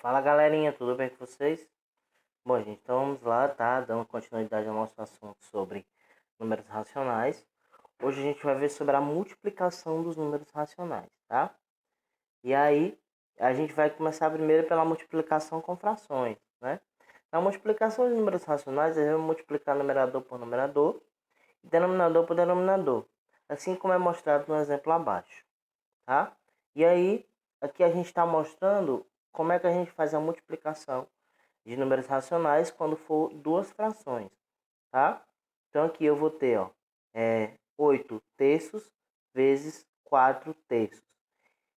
Fala galerinha, tudo bem com vocês? Bom, gente, então vamos lá, tá? Dando continuidade ao nosso assunto sobre números racionais. Hoje a gente vai ver sobre a multiplicação dos números racionais, tá? E aí, a gente vai começar primeiro pela multiplicação com frações, né? Na multiplicação de números racionais, a gente vai multiplicar numerador por numerador e denominador por denominador, assim como é mostrado no exemplo abaixo, tá? E aí, aqui a gente está mostrando como é que a gente faz a multiplicação de números racionais quando for duas frações, tá? Então aqui eu vou ter, 8 terços vezes 4 terços.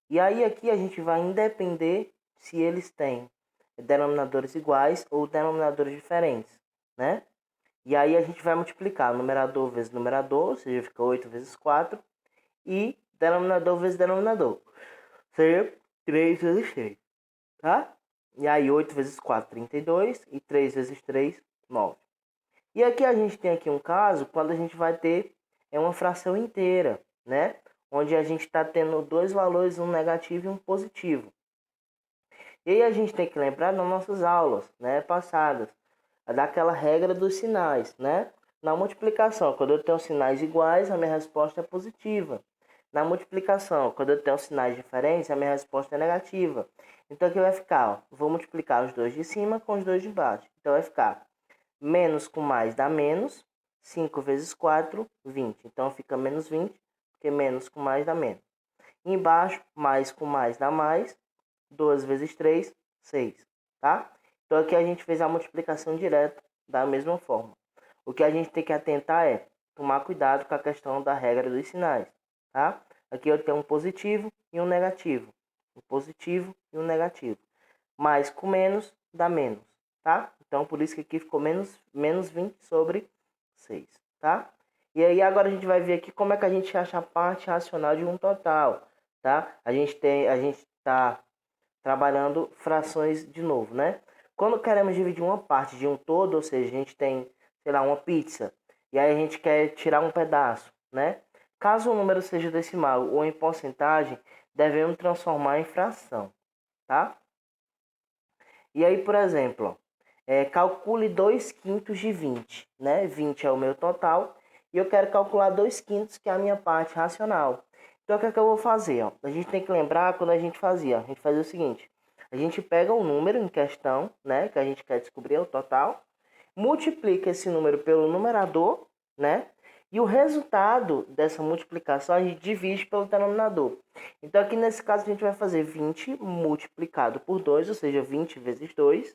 E aí aqui a gente vai independer se eles têm denominadores iguais ou denominadores diferentes, né? E aí a gente vai multiplicar numerador vezes numerador, ou seja, fica 8 vezes 4, e denominador vezes denominador, ou seja, 3 vezes 3, tá? E aí 8 vezes 4, 32, e 3 vezes 3, 9. E aqui a gente tem aqui um caso quando a gente vai ter uma fração inteira, né? Onde a gente está tendo dois valores, um negativo e um positivo. E aí a gente tem que lembrar nas nossas aulas, né, passadas, daquela regra dos sinais, né? Na multiplicação, quando eu tenho sinais iguais, a minha resposta é positiva. Na multiplicação, quando eu tenho sinais diferentes, a minha resposta é negativa. Então aqui vai ficar, vou multiplicar os dois de cima com os dois de baixo. Então vai ficar menos com mais dá menos, 5 vezes 4, 20. Então fica menos 20, porque menos com mais dá menos. E embaixo, mais com mais dá mais, 2 vezes 3, 6, tá? Então aqui a gente fez a multiplicação direta da mesma forma. O que a gente tem que atentar é tomar cuidado com a questão da regra dos sinais, tá? Aqui eu tenho um positivo e um negativo. Um positivo e um negativo. Mais com menos dá menos, tá? Então por isso que aqui ficou menos 20 sobre 6, tá? E aí agora a gente vai ver aqui como é que a gente acha a parte racional de um total, tá? A gente está trabalhando frações de novo, né? Quando queremos dividir uma parte de um todo, ou seja, a gente tem, sei lá, uma pizza, e aí a gente quer tirar um pedaço, né? Caso o número seja decimal ou em porcentagem, devemos transformar em fração, tá? E aí, por exemplo, calcule 2 quintos de 20, né? 20 é o meu total, e eu quero calcular 2 quintos, que é a minha parte racional. Então, o que é que eu vou fazer? Ó? A gente tem que lembrar quando a gente fazia o seguinte: a gente pega o número em questão, né, que a gente quer descobrir o total, multiplica esse número pelo numerador, né, e o resultado dessa multiplicação a gente divide pelo denominador. Então, aqui nesse caso, a gente vai fazer 20 multiplicado por 2, ou seja, 20 vezes 2,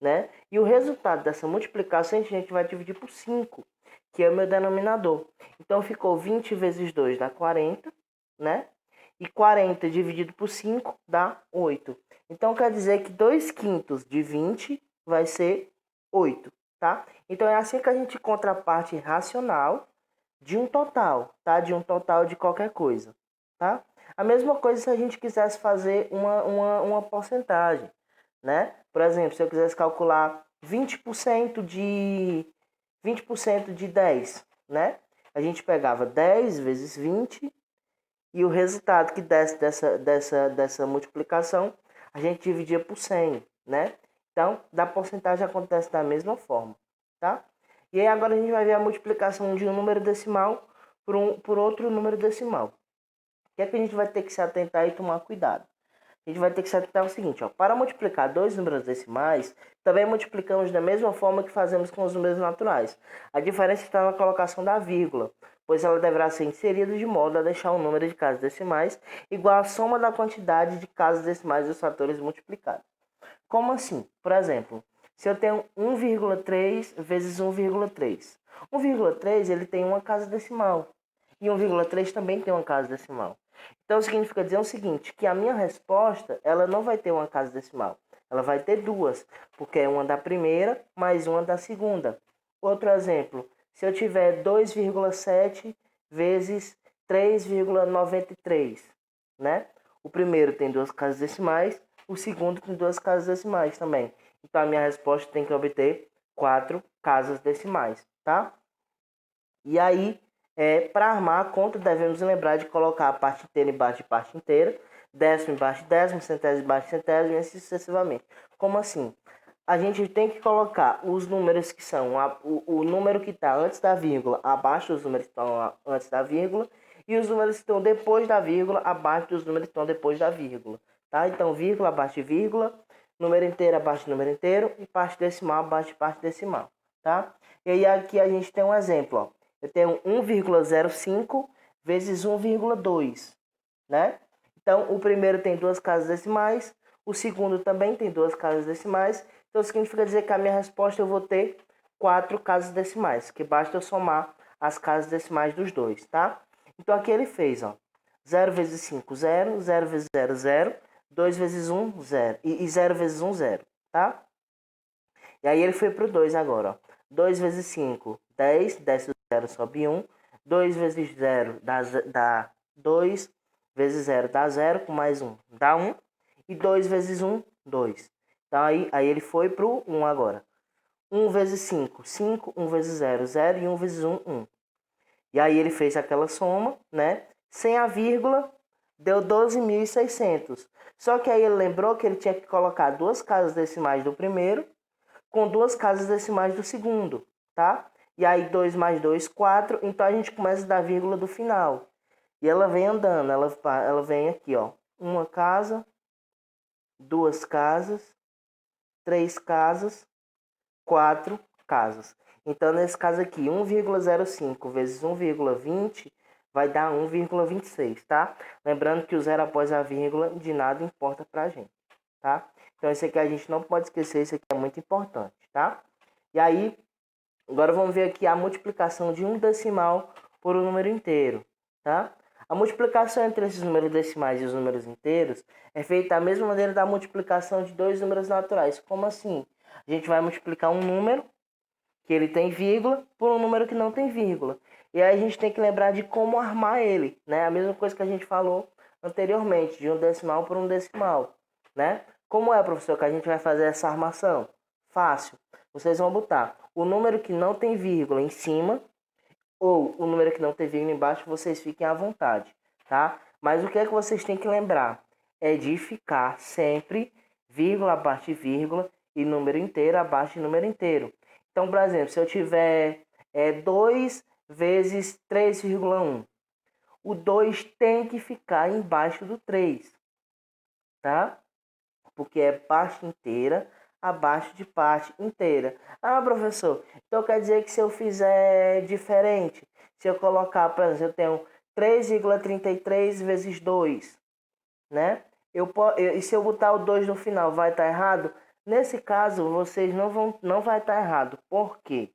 né, e o resultado dessa multiplicação a gente vai dividir por 5, que é o meu denominador. Então, ficou 20 vezes 2 dá 40, né? E 40 dividido por 5 dá 8. Então, quer dizer que 2 quintos de 20 vai ser 8, tá? Então, é assim que a gente encontra a parte racional de um total, tá? De um total de qualquer coisa, tá? A mesma coisa se a gente quisesse fazer uma porcentagem, né? Por exemplo, se eu quisesse calcular 20% de 10, né? A gente pegava 10 vezes 20 e o resultado que desse dessa multiplicação, a gente dividia por 100, né? Então, da porcentagem acontece da mesma forma, tá? E aí agora a gente vai ver a multiplicação de um número decimal por outro número decimal. O que é que a gente vai ter que se atentar e tomar cuidado? A gente vai ter que se atentar ao seguinte, ó, para multiplicar dois números decimais, também multiplicamos da mesma forma que fazemos com os números naturais. A diferença está na colocação da vírgula, pois ela deverá ser inserida de modo a deixar o número de casas decimais igual à soma da quantidade de casas decimais dos fatores multiplicados. Como assim? Por exemplo, se eu tenho 1,3 vezes 1,3. 1,3 ele tem uma casa decimal. E 1,3 também tem uma casa decimal. Então significa dizer o seguinte, que a minha resposta, ela não vai ter uma casa decimal. Ela vai ter duas, porque é uma da primeira mais uma da segunda. Outro exemplo, se eu tiver 2,7 vezes 3,93, né? O primeiro tem duas casas decimais, o segundo tem duas casas decimais também. Então a minha resposta tem que obter 4 casas decimais, tá? E aí, para armar a conta, devemos lembrar de colocar a parte inteira embaixo de parte inteira, décimo embaixo de décimo, centésimo embaixo de centésimo e assim sucessivamente. Como assim? A gente tem que colocar os números que são o número que está antes da vírgula abaixo dos números que estão antes da vírgula e os números que estão depois da vírgula abaixo dos números que estão depois da vírgula. Tá? Então, vírgula abaixo de vírgula, número inteiro abaixo de número inteiro e parte decimal abaixo de parte decimal. Tá? E aí aqui a gente tem um exemplo. Ó. Eu tenho 1,05 vezes 1,2. Né? Então, o primeiro tem duas casas decimais, o segundo também tem duas casas decimais. Então, significa dizer que a minha resposta eu vou ter 4 casas decimais, que basta eu somar as casas decimais dos dois, tá? Então, aqui ele fez, ó, 0 vezes 5, 0, 0 vezes 0, 0, 2 vezes 1, 0, e 0 vezes 1, 0, tá? E aí ele foi pro 2 agora, ó. 2 vezes 5, 10, desce o 0, sobe 1, 2 vezes 0 dá 2, vezes 0 dá 0, com mais 1 dá 1, e 2 vezes 1, 2. Então aí ele foi para o 1 agora. 1 vezes 5, 5, 1 vezes 0, 0, e 1 vezes 1, 1. E aí ele fez aquela soma, né? Sem a vírgula, deu 12.600. Só que aí ele lembrou que ele tinha que colocar duas casas decimais do primeiro com duas casas decimais do segundo, tá? E aí 2 mais 2, 4. Então a gente começa da vírgula do final. E ela vem andando, ela vem aqui, ó. Uma casa, duas casas, 3 casas, 4 casas. Então, nesse caso aqui, 1,05 vezes 1,20 vai dar 1,26, tá? Lembrando que o zero após a vírgula de nada importa pra gente, tá? Então, esse aqui a gente não pode esquecer, esse aqui é muito importante, tá? E aí, agora vamos ver aqui a multiplicação de um decimal por um número inteiro, tá? A multiplicação entre esses números decimais e os números inteiros é feita da mesma maneira da multiplicação de dois números naturais. Como assim? A gente vai multiplicar um número que ele tem vírgula por um número que não tem vírgula. E aí a gente tem que lembrar de como armar ele, né? A mesma coisa que a gente falou anteriormente, de um decimal por um decimal, né? Como é, professor, que a gente vai fazer essa armação? Fácil. Vocês vão botar o número que não tem vírgula em cima ou o número que não tem vírgula embaixo, vocês fiquem à vontade, tá? Mas o que é que vocês têm que lembrar? É de ficar sempre vírgula abaixo de vírgula e número inteiro abaixo de número inteiro. Então, por exemplo, se eu tiver 2 vezes 3,1, o 2 tem que ficar embaixo do 3, tá? Porque é parte inteira abaixo de parte inteira. Ah, professor, então quer dizer que se eu fizer diferente, se eu colocar, por exemplo, eu tenho 3,33 vezes 2, né? E se eu botar o 2 no final, vai estar errado? Nesse caso, vocês não vai estar errado. Por quê?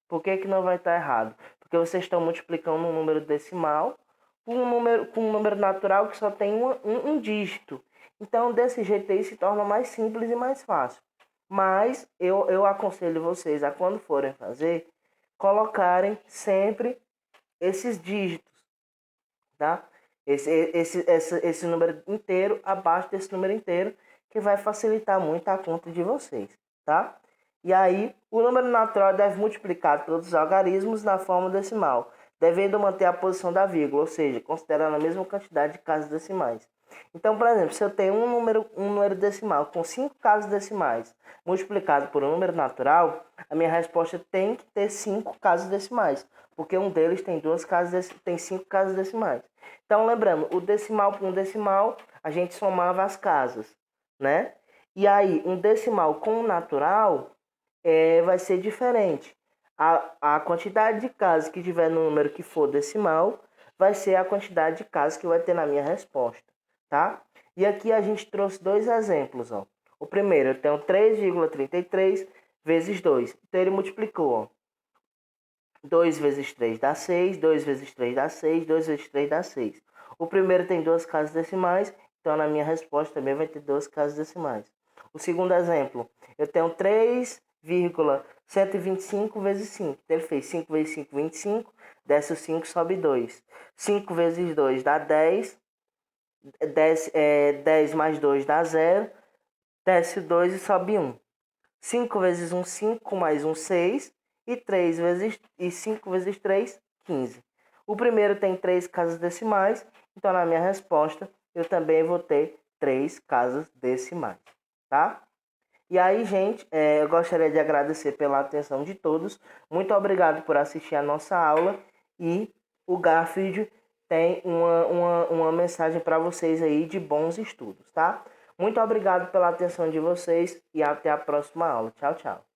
Por que que não vai estar errado? Porque vocês estão multiplicando um número decimal com um número natural que só tem um dígito. Então, desse jeito aí se torna mais simples e mais fácil. Mas eu aconselho vocês a, quando forem fazer, colocarem sempre esses dígitos, tá? Esse número inteiro abaixo desse número inteiro, que vai facilitar muito a conta de vocês, tá? E aí, o número natural deve multiplicar todos os algarismos na forma decimal, devendo manter a posição da vírgula, ou seja, considerando a mesma quantidade de casas decimais. Então, por exemplo, se eu tenho um número decimal com 5 casas decimais multiplicado por um número natural, a minha resposta tem que ter 5 casas decimais, porque um deles tem 5 casas decimais. Então, lembrando, o decimal por um decimal, a gente somava as casas, né? E aí, um decimal com um natural vai ser diferente. A quantidade de casas que tiver no número que for decimal vai ser a quantidade de casas que vai ter na minha resposta, tá? E aqui a gente trouxe dois exemplos, ó. O primeiro, eu tenho 3,33 vezes 2. Então, ele multiplicou, ó. 2 vezes 3 dá 6, 2 vezes 3 dá 6, 2 vezes 3 dá 6. O primeiro tem duas casas decimais, então na minha resposta também vai ter duas casas decimais. O segundo exemplo, eu tenho 3,125 vezes 5. Então ele fez 5 vezes 5, 25, desce o 5, sobe 2. 5 vezes 2 dá 10, 10 mais 2 dá 0, desce 2 e sobe 1. 5 vezes 1, 5, mais 1, 6. E 5 vezes 3, 15. O primeiro tem 3 casas decimais, então na minha resposta eu também vou ter 3 casas decimais, tá? E aí, gente, eu gostaria de agradecer pela atenção de todos. Muito obrigado por assistir a nossa aula. E o Garfield tem uma mensagem para vocês aí de bons estudos, tá? Muito obrigado pela atenção de vocês e até a próxima aula. Tchau, tchau.